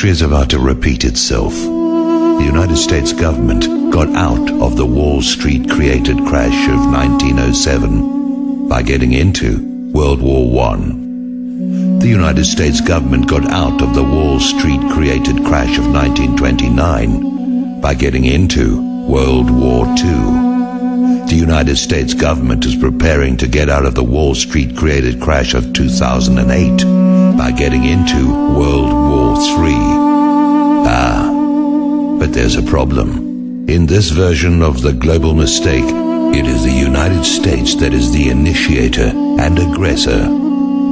History is about to repeat itself. The United States government got out of the Wall Street created crash of 1907 by getting into World War I. The United States government got out of the Wall Street created crash of 1929 by getting into World War II. The United States government is preparing to get out of the Wall Street created crash of 2008 by getting into World War III. But there's a problem. In this version of the global mistake, it is the United States that is the initiator and aggressor.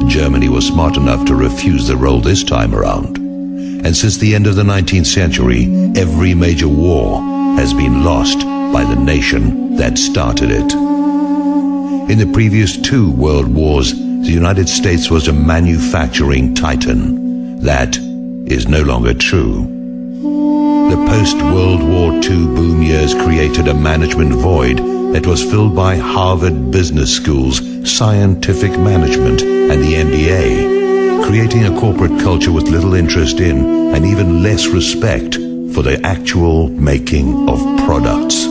Germany was smart enough to refuse the role this time around. And since the end of the 19th century, every major war has been lost by the nation that started it. In the previous 2 world wars, the United States was a manufacturing titan. That is no longer true. The post-World War II boom years created a management void that was filled by Harvard Business School's scientific management and the MBA, creating a corporate culture with little interest in and even less respect for the actual making of products.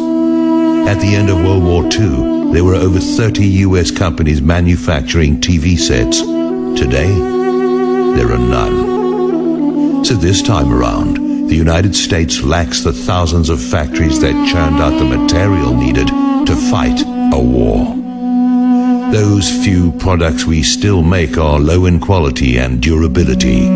At the end of World War II, there were over 30 US companies manufacturing TV sets. Today, there are none. So this time around, the United States lacks the thousands of factories that churned out the material needed to fight a war. Those few products we still make are low in quality and durability.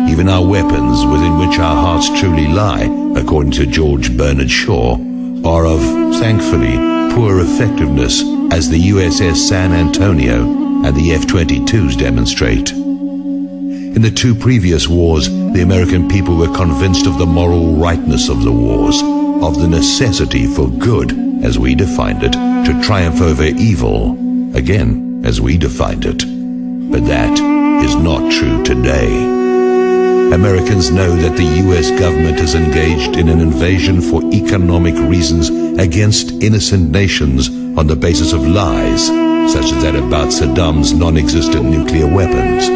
Even our weapons, within which our hearts truly lie, according to George Bernard Shaw, are of, thankfully, poor effectiveness, as the USS San Antonio and the F-22s demonstrate. In the 2 previous wars, the American people were convinced of the moral rightness of the wars, of the necessity for good, as we defined it, to triumph over evil, again, as we defined it. But that is not true today. Americans know that the US government is engaged in an invasion for economic reasons against innocent nations on the basis of lies, such as that about Saddam's non-existent nuclear weapons.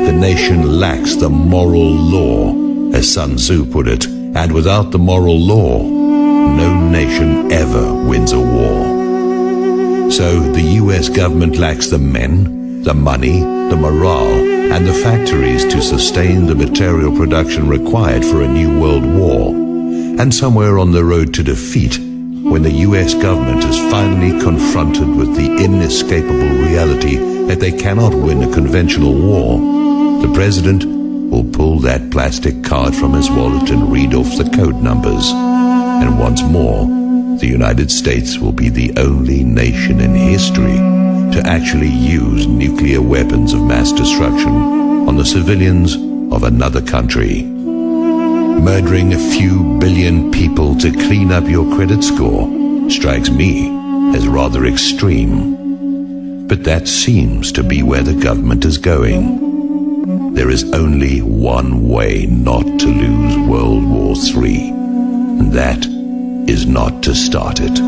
The nation lacks the moral law, as Sun Tzu put it, and without the moral law, no nation ever wins a war. So the US government lacks the men, the money, the morale, and the factories to sustain the material production required for a new world war. And somewhere on the road to defeat, when the US government is finally confronted with the inescapable reality that they cannot win a conventional war, the president will pull that plastic card from his wallet and read off the code numbers. And once more, the United States will be the only nation in history to actually use nuclear weapons of mass destruction on the civilians of another country. Murdering a few billion people to clean up your credit score strikes me as rather extreme. But that seems to be where the government is going. There is only one way not to lose World War III, and that is not to start it.